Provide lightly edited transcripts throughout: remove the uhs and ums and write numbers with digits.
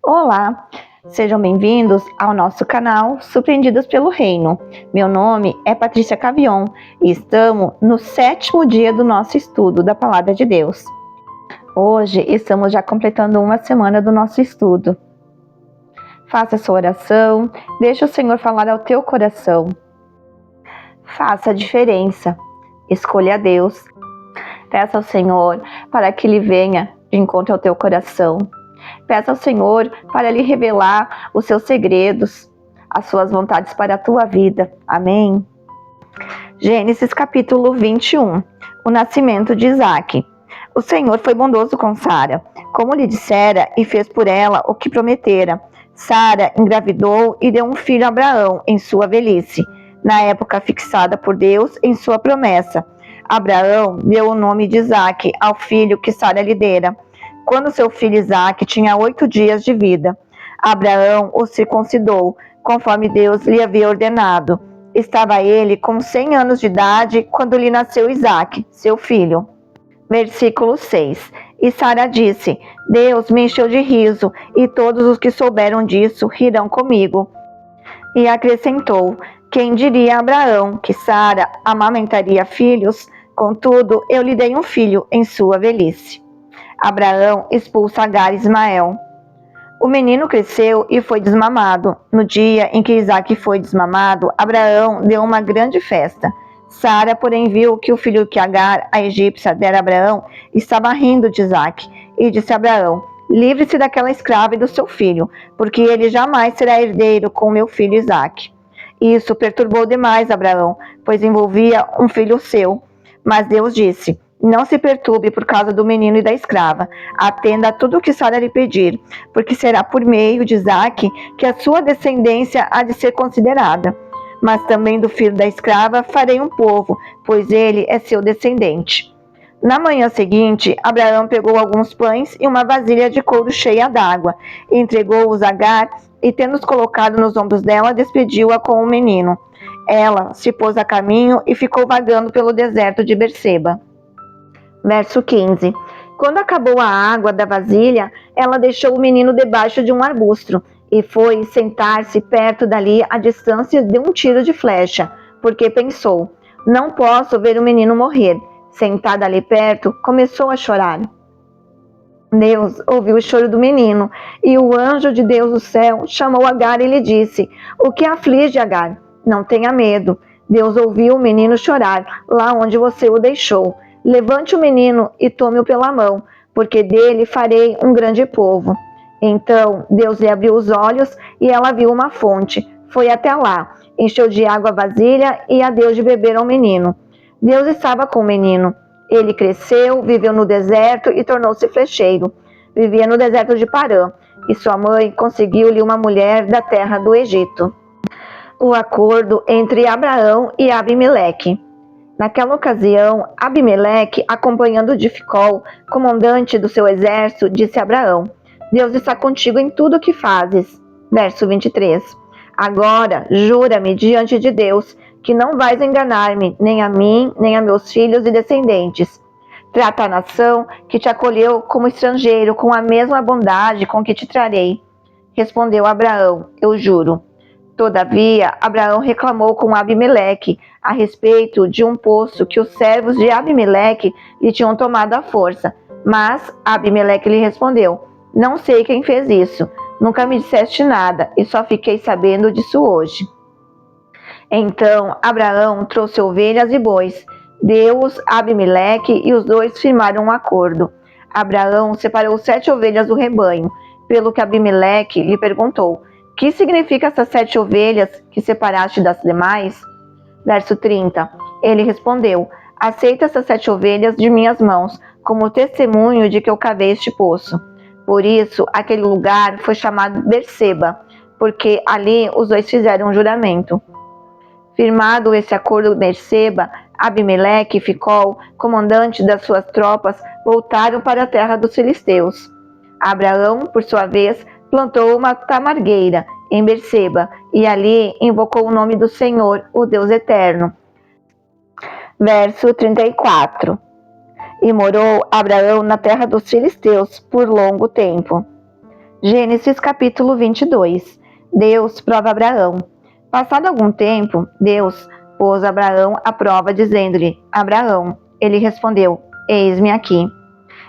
Olá, sejam bem-vindos ao nosso canal Surpreendidos pelo Reino. Meu nome é Patrícia Cavion e estamos no 7º dia do nosso estudo da Palavra de Deus. Hoje estamos já completando uma semana do nosso estudo. Faça sua oração, deixe o Senhor falar ao teu coração. Faça a diferença, escolha a Deus. Peça ao Senhor para que Ele venha de encontro ao teu coração. Peça ao Senhor para lhe revelar os seus segredos, as suas vontades para a tua vida. Amém? Gênesis capítulo 21. O nascimento de Isaque. O Senhor foi bondoso com Sara, como lhe dissera, e fez por ela o que prometera. Sara engravidou e deu um filho a Abraão em sua velhice, na época fixada por Deus em sua promessa. Abraão deu o nome de Isaque ao filho que Sara lhe dera. Quando seu filho Isaque tinha 8 dias de vida, Abraão o circuncidou, conforme Deus lhe havia ordenado. Estava ele com 100 anos de idade quando lhe nasceu Isaque, seu filho. Versículo 6. E Sara disse: Deus me encheu de riso, e todos os que souberam disso rirão comigo. E acrescentou: Quem diria a Abraão que Sara amamentaria filhos? Contudo, eu lhe dei um filho em sua velhice. Abraão expulsa Agar e Ismael. O menino cresceu e foi desmamado. No dia em que Isaque foi desmamado, Abraão deu uma grande festa. Sara, porém, viu que o filho que Agar, a egípcia, dera a Abraão, estava rindo de Isaque, e disse a Abraão: Livre-se daquela escrava e do seu filho, porque ele jamais será herdeiro com meu filho Isaque. Isso perturbou demais Abraão, pois envolvia um filho seu. Mas Deus disse: Não se perturbe por causa do menino e da escrava. Atenda a tudo o que Sara lhe pedir, porque será por meio de Isaque que a sua descendência há de ser considerada. Mas também do filho da escrava farei um povo, pois ele é seu descendente. Na manhã seguinte, Abraão pegou alguns pães e uma vasilha de couro cheia d'água, entregou-os a Agar e, tendo-os colocado nos ombros dela, despediu-a com o menino. Ela se pôs a caminho e ficou vagando pelo deserto de Berseba. Verso 15. Quando acabou a água da vasilha, ela deixou o menino debaixo de um arbusto e foi sentar-se perto dali à distância de um tiro de flecha, porque pensou: Não posso ver o menino morrer. Sentada ali perto, começou a chorar. Deus ouviu o choro do menino, e o anjo de Deus do céu chamou Agar e lhe disse: O que aflige, Agar? Não tenha medo. Deus ouviu o menino chorar, lá onde você o deixou. Levante o menino e tome-o pela mão, porque dele farei um grande povo. Então Deus lhe abriu os olhos e ela viu uma fonte. Foi até lá, encheu de água a vasilha e a deu de beber ao menino. Deus estava com o menino. Ele cresceu, viveu no deserto e tornou-se flecheiro. Vivia no deserto de Parã, e sua mãe conseguiu-lhe uma mulher da terra do Egito. O acordo entre Abraão e Abimeleque. Naquela ocasião, Abimeleque, acompanhando de Ficol, comandante do seu exército, disse a Abraão: Deus está contigo em tudo o que fazes. Verso 23. Agora, jura-me diante de Deus que não vais enganar-me, nem a mim, nem a meus filhos e descendentes. Trata a nação que te acolheu como estrangeiro com a mesma bondade com que te trarei. Respondeu Abraão: Eu juro. Todavia, Abraão reclamou com Abimeleque a respeito de um poço que os servos de Abimeleque lhe tinham tomado à força. Mas Abimeleque lhe respondeu: Não sei quem fez isso. Nunca me disseste nada e só fiquei sabendo disso hoje. Então Abraão trouxe ovelhas e bois, deu-os a Abimeleque e os dois firmaram um acordo. Abraão separou 7 ovelhas do rebanho, pelo que Abimeleque lhe perguntou: Que significa essas 7 ovelhas que separaste das demais? Verso 30. Ele respondeu: Aceita essas 7 ovelhas de minhas mãos, como testemunho de que eu cavei este poço. Por isso, aquele lugar foi chamado Berseba, porque ali os dois fizeram um juramento. Firmado esse acordo de Berseba, Abimeleque e Ficol, comandante das suas tropas, voltaram para a terra dos filisteus. Abraão, por sua vez, plantou uma tamargueira em Berseba e ali invocou o nome do Senhor, o Deus eterno. Verso 34. E morou Abraão na terra dos filisteus por longo tempo. Gênesis capítulo 22. Deus prova Abraão. Passado algum tempo, Deus pôs Abraão à prova, dizendo-lhe: Abraão. Ele respondeu: Eis-me aqui.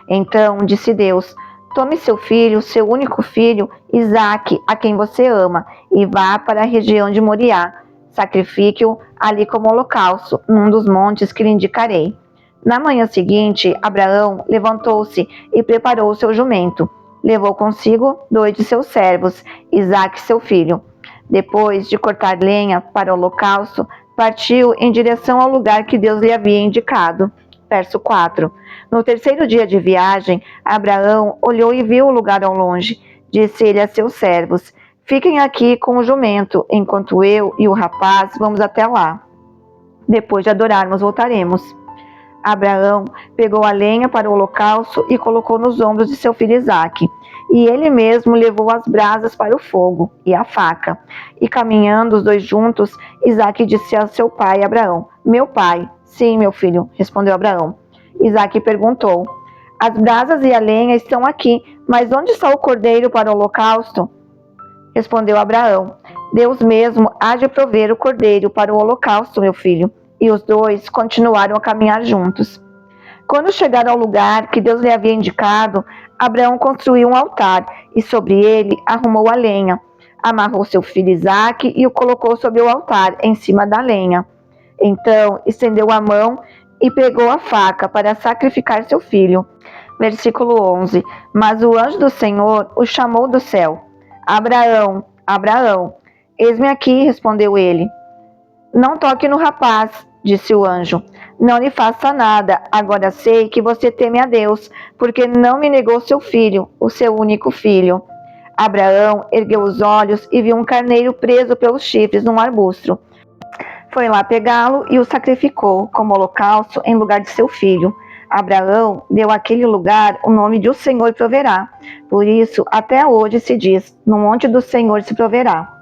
Então disse Deus: Tome seu filho, seu único filho, Isaque, a quem você ama, e vá para a região de Moriá. Sacrifique-o ali como holocausto, num dos montes que lhe indicarei. Na manhã seguinte, Abraão levantou-se e preparou seu jumento. Levou consigo 2 de seus servos, Isaque seu filho. Depois de cortar lenha para o holocausto, partiu em direção ao lugar que Deus lhe havia indicado. Verso 4. No terceiro dia de viagem, Abraão olhou e viu o lugar ao longe. Disse ele a seus servos: Fiquem aqui com o jumento, enquanto eu e o rapaz vamos até lá. Depois de adorarmos, voltaremos. Abraão pegou a lenha para o holocausto e colocou nos ombros de seu filho Isaque. E ele mesmo levou as brasas para o fogo e a faca. E caminhando os dois juntos, Isaque disse a seu pai Abraão: Meu pai. Sim, meu filho, respondeu Abraão. Isaque perguntou: As brasas e a lenha estão aqui, mas onde está o cordeiro para o holocausto? Respondeu Abraão: Deus mesmo há de prover o cordeiro para o holocausto, meu filho. E os dois continuaram a caminhar juntos. Quando chegaram ao lugar que Deus lhe havia indicado, Abraão construiu um altar e sobre ele arrumou a lenha. Amarrou seu filho Isaque e o colocou sobre o altar, em cima da lenha. Então estendeu a mão e pegou a faca para sacrificar seu filho. Versículo 11. Mas o anjo do Senhor o chamou do céu: Abraão, Abraão. Eis-me aqui, respondeu ele. Não toque no rapaz, disse o anjo. Não lhe faça nada. Agora sei que você teme a Deus, porque não me negou seu filho, o seu único filho. Abraão ergueu os olhos e viu um carneiro preso pelos chifres num arbusto. Foi lá pegá-lo e o sacrificou como holocausto em lugar de seu filho. Abraão deu àquele lugar o nome de O Senhor proverá. Por isso, até hoje se diz: No monte do Senhor se proverá.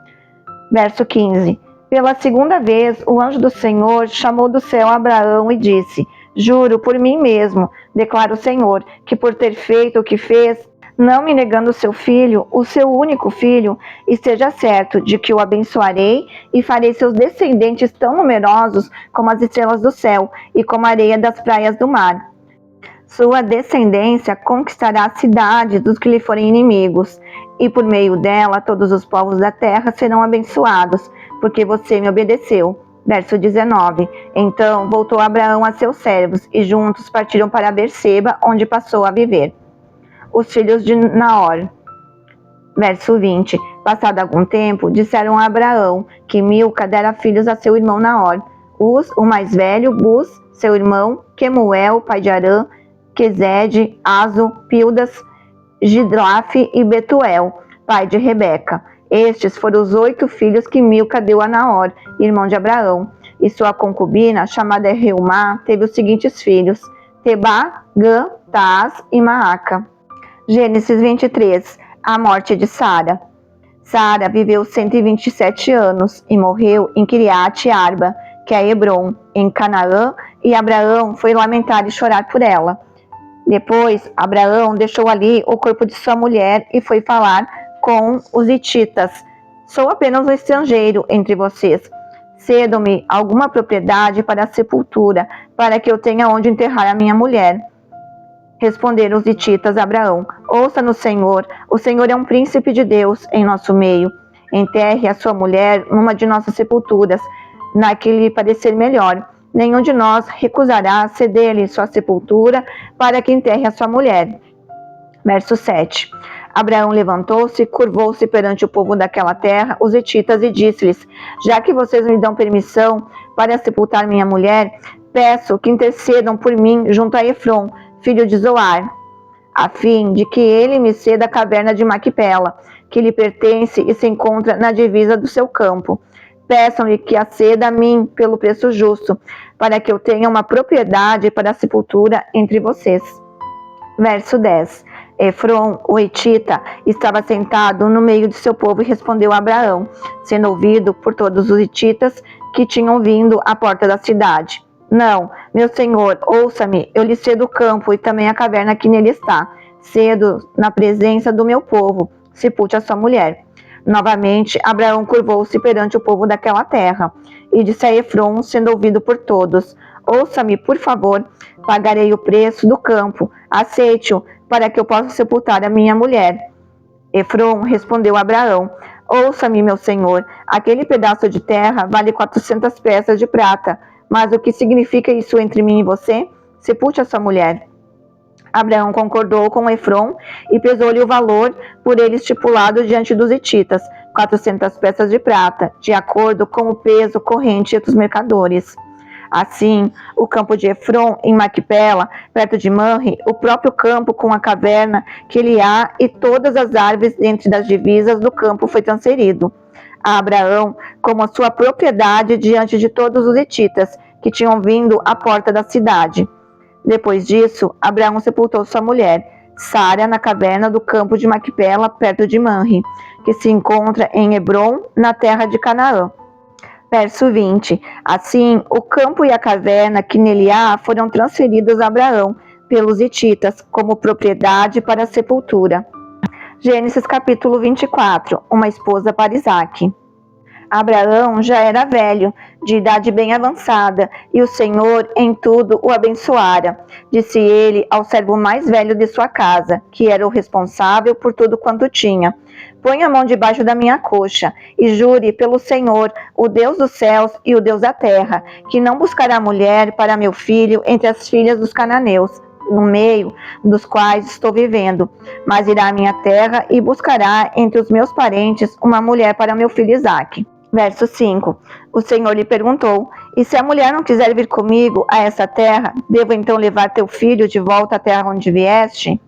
Verso 15. Pela segunda vez, o anjo do Senhor chamou do céu Abraão e disse: Juro por mim mesmo, declara o Senhor, que por ter feito o que fez, não me negando seu filho, o seu único filho, esteja certo de que o abençoarei e farei seus descendentes tão numerosos como as estrelas do céu e como a areia das praias do mar. Sua descendência conquistará a cidade dos que lhe forem inimigos, e por meio dela todos os povos da terra serão abençoados, porque você me obedeceu. Verso 19. Então voltou Abraão a seus servos, e juntos partiram para Berseba, onde passou a viver. Os filhos de Naor. Verso 20. Passado algum tempo, disseram a Abraão que Milca dera filhos a seu irmão Naor. Uz, o mais velho, Buz, seu irmão, Quemuel, pai de Arã, Quezede, Azo, Pildas, Gidlaf e Betuel, pai de Rebeca. Estes foram os 8 filhos que Milca deu a Naor, irmão de Abraão. E sua concubina, chamada Reumá, teve os seguintes filhos: Tebá, Gã, Taás e Maaca. Gênesis 23. A morte de Sara. Sara viveu 127 anos e morreu em Kiriat Arba, que é Hebron, em Canaã, e Abraão foi lamentar e chorar por ela. Depois, Abraão deixou ali o corpo de sua mulher e foi falar com os hititas: Sou apenas um estrangeiro entre vocês. Cedam-me alguma propriedade para a sepultura, para que eu tenha onde enterrar a minha mulher. Responderam os hititas a Abraão: Ouça-nos, Senhor, o Senhor é um príncipe de Deus em nosso meio. Enterre a sua mulher numa de nossas sepulturas, na que lhe parecer melhor. Nenhum de nós recusará ceder-lhe sua sepultura para que enterre a sua mulher. Verso 7. Abraão levantou-se, curvou-se perante o povo daquela terra, os hititas, e disse-lhes: Já que vocês me dão permissão para sepultar minha mulher, peço que intercedam por mim junto a Efron, filho de Zoar, a fim de que ele me ceda a caverna de Maquipela, que lhe pertence e se encontra na divisa do seu campo. Peçam-lhe que a ceda a mim pelo preço justo, para que eu tenha uma propriedade para a sepultura entre vocês. Verso 10. Efron, o hitita, estava sentado no meio de seu povo e respondeu a Abraão, sendo ouvido por todos os hititas que tinham vindo à porta da cidade: Não, meu senhor, ouça-me, eu lhe cedo o campo e também a caverna que nele está. Cedo na presença do meu povo, sepulte a sua mulher. Novamente, Abraão curvou-se perante o povo daquela terra, e disse a Efron, sendo ouvido por todos: ouça-me, por favor, pagarei o preço do campo, aceite-o, para que eu possa sepultar a minha mulher. Efron respondeu a Abraão: ouça-me, meu senhor, aquele pedaço de terra vale 400 peças de prata, mas o que significa isso entre mim e você? Sepulte a sua mulher. Abraão concordou com Efron e pesou-lhe o valor por ele estipulado diante dos hititas, 400 peças de prata, de acordo com o peso corrente dos mercadores. Assim, o campo de Efron, em Macpela, perto de Manre, o próprio campo com a caverna que lhe há e todas as árvores dentro das divisas do campo foi transferido a Abraão como a sua propriedade diante de todos os hititas que tinham vindo à porta da cidade. Depois disso, Abraão sepultou sua mulher, Sara, na caverna do campo de Macpela, perto de Manre, que se encontra em Hebrom, na terra de Canaã. Verso 20. Assim, o campo e a caverna que nele há foram transferidos a Abraão pelos hititas como propriedade para a sepultura. Gênesis capítulo 24. Uma esposa para Isaque. Abraão já era velho, de idade bem avançada, e o Senhor em tudo o abençoara. Disse ele ao servo mais velho de sua casa, que era o responsável por tudo quanto tinha: põe a mão debaixo da minha coxa, e jure pelo Senhor, o Deus dos céus e o Deus da terra, que não buscará mulher para meu filho entre as filhas dos cananeus, no meio dos quais estou vivendo, mas irá à minha terra e buscará entre os meus parentes uma mulher para meu filho Isaque. Verso 5. O Senhor lhe perguntou: e se a mulher não quiser vir comigo a essa terra, devo então levar teu filho de volta à terra onde vieste?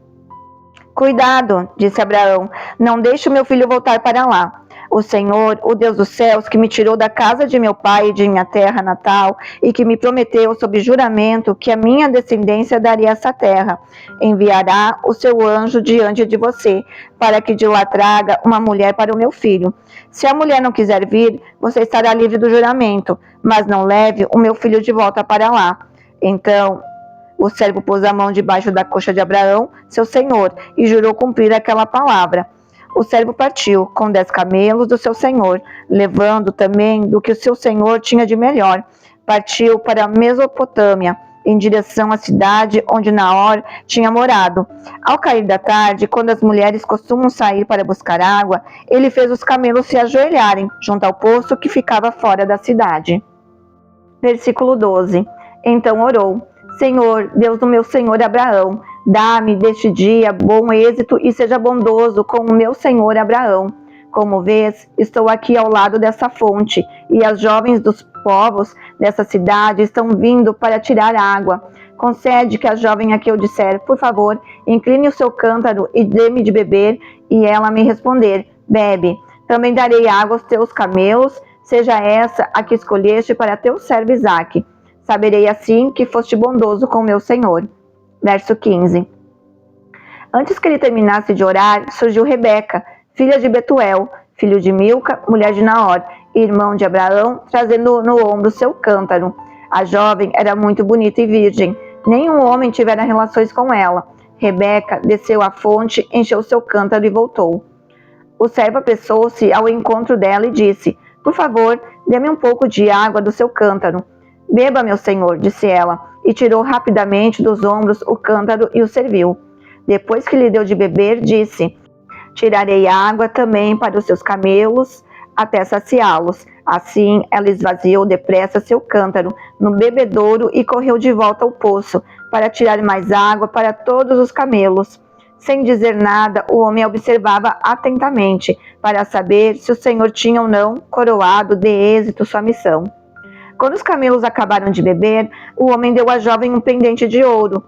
Cuidado, disse Abraão, não deixe o meu filho voltar para lá. O Senhor, o Deus dos céus, que me tirou da casa de meu pai e de minha terra natal, e que me prometeu sob juramento que a minha descendência daria essa terra, enviará o seu anjo diante de você, para que de lá traga uma mulher para o meu filho. Se a mulher não quiser vir, você estará livre do juramento, mas não leve o meu filho de volta para lá. Então o servo pôs a mão debaixo da coxa de Abraão, seu senhor, e jurou cumprir aquela palavra. O servo partiu com 10 camelos do seu senhor, levando também do que o seu senhor tinha de melhor. Partiu para a Mesopotâmia, em direção à cidade onde Naor tinha morado. Ao cair da tarde, quando as mulheres costumam sair para buscar água, ele fez os camelos se ajoelharem junto ao poço que ficava fora da cidade. Versículo 12. Então orou: Senhor, Deus do meu senhor Abraão, dá-me deste dia bom êxito e seja bondoso com o meu senhor Abraão. Como vês, estou aqui ao lado dessa fonte, e as jovens dos povos dessa cidade estão vindo para tirar água. Concede que a jovem a que eu disser, por favor, incline o seu cântaro e dê-me de beber, e ela me responder, bebe. Também darei água aos teus camelos, seja essa a que escolheste para teu servo Isaque. Saberei assim que foste bondoso com meu senhor. Verso 15. Antes que ele terminasse de orar, surgiu Rebeca, filha de Betuel, filho de Milca, mulher de Naor, irmão de Abraão, trazendo no ombro seu cântaro. A jovem era muito bonita e virgem. Nenhum homem tivera relações com ela. Rebeca desceu à fonte, encheu seu cântaro e voltou. O servo apressou-se ao encontro dela e disse: por favor, dê-me um pouco de água do seu cântaro. Beba, meu senhor, disse ela, e tirou rapidamente dos ombros o cântaro e o serviu. Depois que lhe deu de beber, disse: tirarei água também para os seus camelos, até saciá-los. Assim, ela esvaziou depressa seu cântaro no bebedouro e correu de volta ao poço, para tirar mais água para todos os camelos. Sem dizer nada, o homem observava atentamente, para saber se o senhor tinha ou não coroado de êxito sua missão. Quando os camelos acabaram de beber, o homem deu à jovem um pendente de ouro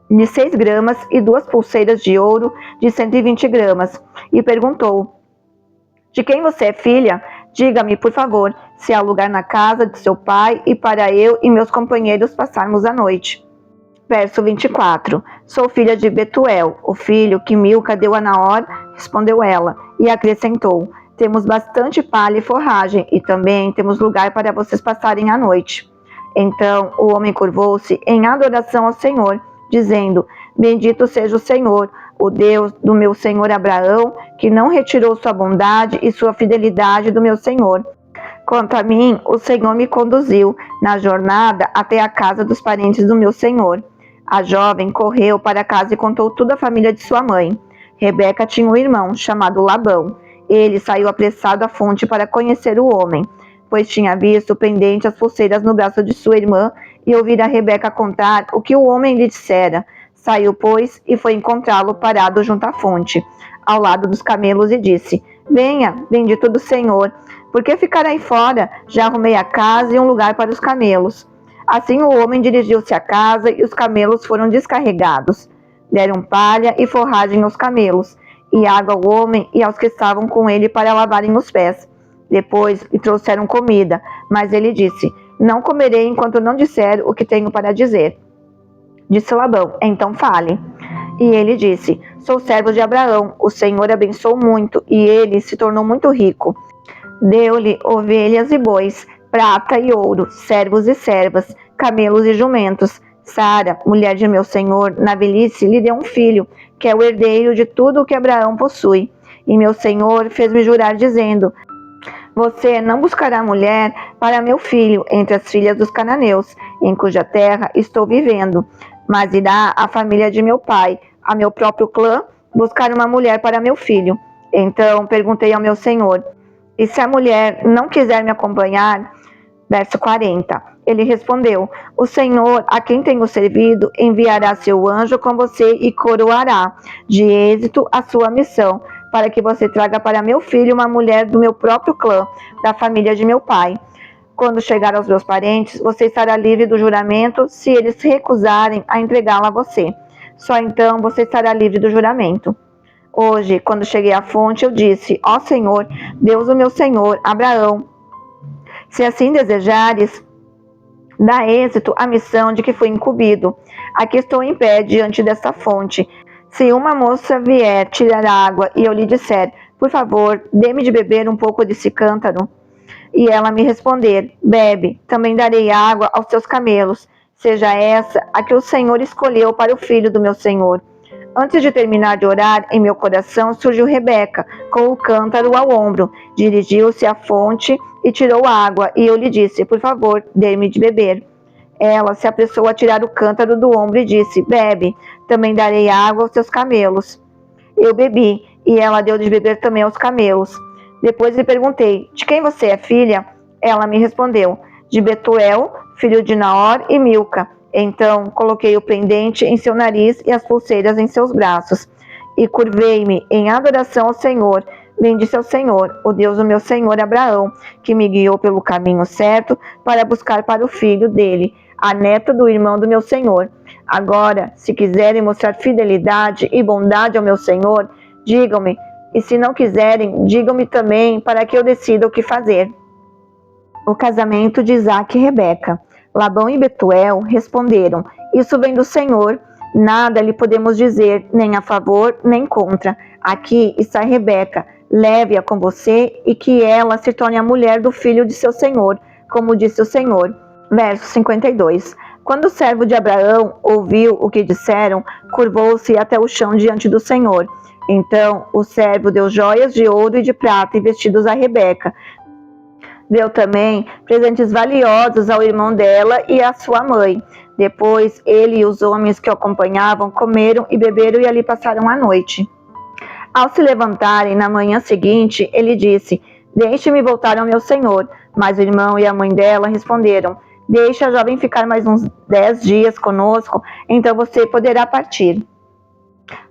de 6 gramas e 2 pulseiras de ouro de 120 gramas, e perguntou: de quem você é filha? Diga-me, por favor, se há lugar na casa de seu pai e para eu e meus companheiros passarmos a noite. Verso 24. Sou filha de Betuel, o filho que Milca deu a Naor, respondeu ela, e acrescentou: temos bastante palha e forragem, e também temos lugar para vocês passarem a noite. Então o homem curvou-se em adoração ao Senhor, dizendo: bendito seja o Senhor, o Deus do meu senhor Abraão, que não retirou sua bondade e sua fidelidade do meu senhor. Quanto a mim, o Senhor me conduziu na jornada até a casa dos parentes do meu senhor. A jovem correu para casa e contou tudo à família de sua mãe. Rebeca tinha um irmão chamado Labão. Ele saiu apressado à fonte para conhecer o homem, pois tinha visto pendente as pulseiras no braço de sua irmã e ouvira Rebeca contar o que o homem lhe dissera. Saiu, pois, e foi encontrá-lo parado junto à fonte, ao lado dos camelos, e disse: Venha, bendito do Senhor, por que ficar aí fora? Já arrumei a casa e um lugar para os camelos. Assim o homem dirigiu-se à casa e os camelos foram descarregados. Deram palha e forragem aos camelos, e água ao homem e aos que estavam com ele para lavarem os pés. Depois lhe trouxeram comida, mas ele disse: Não comerei enquanto não disser o que tenho para dizer. Disse Labão: Então fale. E ele disse: Sou servo de Abraão, o Senhor abençoou muito, e ele se tornou muito rico. Deu-lhe ovelhas e bois, prata e ouro, servos e servas, camelos e jumentos. Sara, mulher de meu senhor, na velhice lhe deu um filho, que é o herdeiro de tudo o que Abraão possui. E meu senhor fez-me jurar, dizendo: Você não buscará mulher para meu filho entre as filhas dos cananeus, em cuja terra estou vivendo, mas irá à família de meu pai, a meu próprio clã, buscar uma mulher para meu filho. Então perguntei ao meu senhor: E se a mulher não quiser me acompanhar? Verso 40. Ele respondeu: O Senhor, a quem tenho servido, enviará seu anjo com você e coroará de êxito a sua missão, para que você traga para meu filho uma mulher do meu próprio clã, da família de meu pai. Quando chegar aos meus parentes, você estará livre do juramento se eles se recusarem a entregá-la a você. Só então você estará livre do juramento. Hoje, quando cheguei à fonte, eu disse: Ó Senhor, Deus do meu senhor Abraão, se assim desejares, dá êxito à missão de que fui incumbido. Aqui estou em pé diante desta fonte. Se uma moça vier tirar água e eu lhe disser: Por favor, dê-me de beber um pouco desse cântaro, e ela me responder: Bebe, também darei água aos teus camelos. Seja essa a que o Senhor escolheu para o filho do meu senhor. Antes de terminar de orar, em meu coração surgiu Rebeca, com o cântaro ao ombro. Dirigiu-se à fonte e tirou água, e eu lhe disse: Por favor, dê-me de beber. Ela se apressou a tirar o cântaro do ombro e disse: Bebe, também darei água aos teus camelos. Eu bebi, e ela deu de beber também aos camelos. Depois lhe perguntei: De quem você é filha? Ela me respondeu: De Betuel, filho de Naor e Milca. Então coloquei o pendente em seu nariz e as pulseiras em seus braços, e curvei-me em adoração ao Senhor. Bendisse ao Senhor, o Deus do meu senhor Abraão, que me guiou pelo caminho certo para buscar para o filho dele, a neta do irmão do meu senhor. Agora, se quiserem mostrar fidelidade e bondade ao meu senhor, digam-me, e se não quiserem, digam-me também, para que eu decida o que fazer. O casamento de Isaque e Rebeca. Labão e Betuel responderam: Isso vem do Senhor, nada lhe podemos dizer, nem a favor, nem contra. Aqui está Rebeca, leve-a com você e que ela se torne a mulher do filho de seu senhor, como disse o Senhor. Verso 52. Quando o servo de Abraão ouviu o que disseram, curvou-se até o chão diante do Senhor. Então o servo deu joias de ouro e de prata e vestidos a Rebeca. Deu também presentes valiosos ao irmão dela e à sua mãe. Depois ele e os homens que o acompanhavam comeram e beberam e ali passaram a noite. Ao se levantarem na manhã seguinte, ele disse: Deixe-me voltar ao meu senhor. Mas o irmão e a mãe dela responderam: Deixe a jovem ficar mais uns 10 dias conosco, então você poderá partir.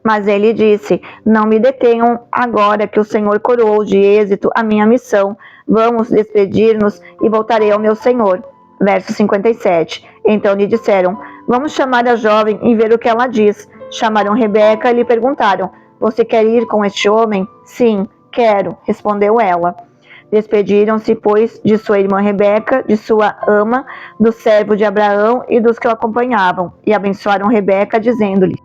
Mas ele disse: Não me detenham agora que o Senhor coroou de êxito a minha missão. Vamos despedir-nos e voltarei ao meu senhor. Verso 57. Então lhe disseram: Vamos chamar a jovem e ver o que ela diz. Chamaram Rebeca e lhe perguntaram: Você quer ir com este homem? Sim, quero, respondeu ela. Despediram-se, pois, de sua irmã Rebeca, de sua ama, do servo de Abraão e dos que o acompanhavam, e abençoaram Rebeca, dizendo-lhe: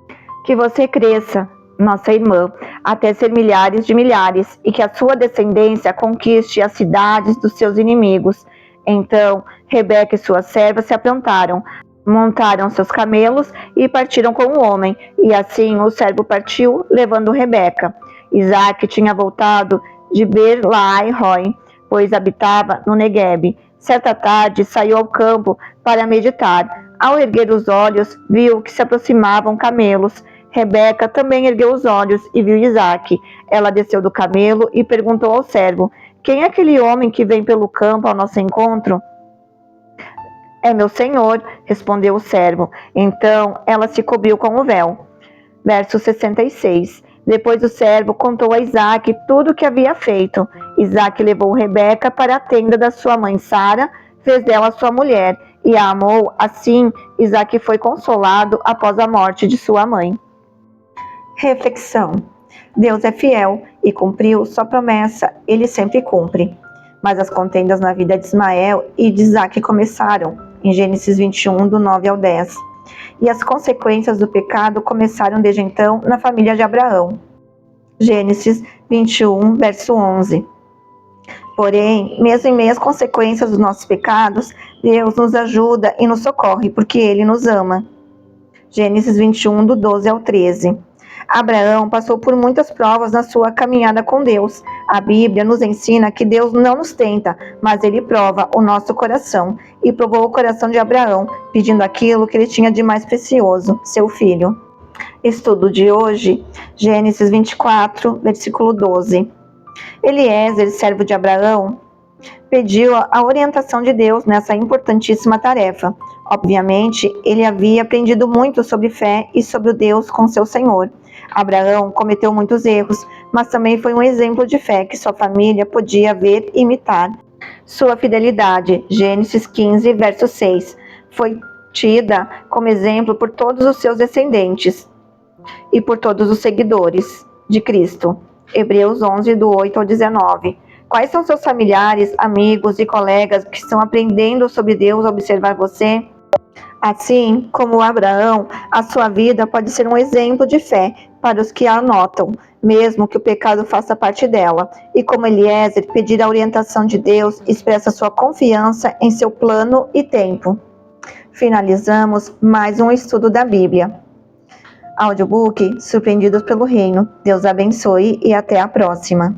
Que você cresça, nossa irmã, até ser milhares de milhares, e que a sua descendência conquiste as cidades dos seus inimigos. Então Rebeca e sua serva se aprontaram. Montaram seus camelos e partiram com o homem, e assim o servo partiu, levando Rebeca. Isaque tinha voltado de Beer-lahai-roi, pois habitava no Neguebe. Certa tarde saiu ao campo para meditar. Ao erguer os olhos, viu que se aproximavam camelos. Rebeca também ergueu os olhos e viu Isaque. Ela desceu do camelo e perguntou ao servo: "Quem é aquele homem que vem pelo campo ao nosso encontro?" "É meu senhor", respondeu o servo. Então ela se cobriu com o véu. Verso 66. Depois o servo contou a Isaque tudo o que havia feito. Isaque levou Rebeca para a tenda da sua mãe Sara, fez dela sua mulher e a amou. Assim, Isaque foi consolado após a morte de sua mãe. Reflexão: Deus é fiel e cumpriu sua promessa, ele sempre cumpre. Mas as contendas na vida de Ismael e de Isaque começaram, em Gênesis 21, do 9 ao 10. E as consequências do pecado começaram desde então na família de Abraão. Gênesis 21, verso 11. Porém, mesmo em meio às consequências dos nossos pecados, Deus nos ajuda e nos socorre, porque Ele nos ama. Gênesis 21, do 12 ao 13. Abraão passou por muitas provas na sua caminhada com Deus. A Bíblia nos ensina que Deus não nos tenta, mas Ele prova o nosso coração. E provou o coração de Abraão, pedindo aquilo que ele tinha de mais precioso, seu filho. Estudo de hoje, Gênesis 24, versículo 12. Eliezer, servo de Abraão, pediu a orientação de Deus nessa importantíssima tarefa. Obviamente, ele havia aprendido muito sobre fé e sobre o Deus com seu Senhor. Abraão cometeu muitos erros, mas também foi um exemplo de fé que sua família podia ver e imitar. Sua fidelidade, Gênesis 15, verso 6, foi tida como exemplo por todos os seus descendentes e por todos os seguidores de Cristo. Hebreus 11, do 8 ao 19. Quais são seus familiares, amigos e colegas que estão aprendendo sobre Deus ao observar você? Assim como Abraão, a sua vida pode ser um exemplo de fé para os que a notam, mesmo que o pecado faça parte dela. E como Eliezer, pedir a orientação de Deus expressa sua confiança em seu plano e tempo. Finalizamos mais um estudo da Bíblia. Audiobook Surpreendidos pelo Reino. Deus abençoe e até a próxima.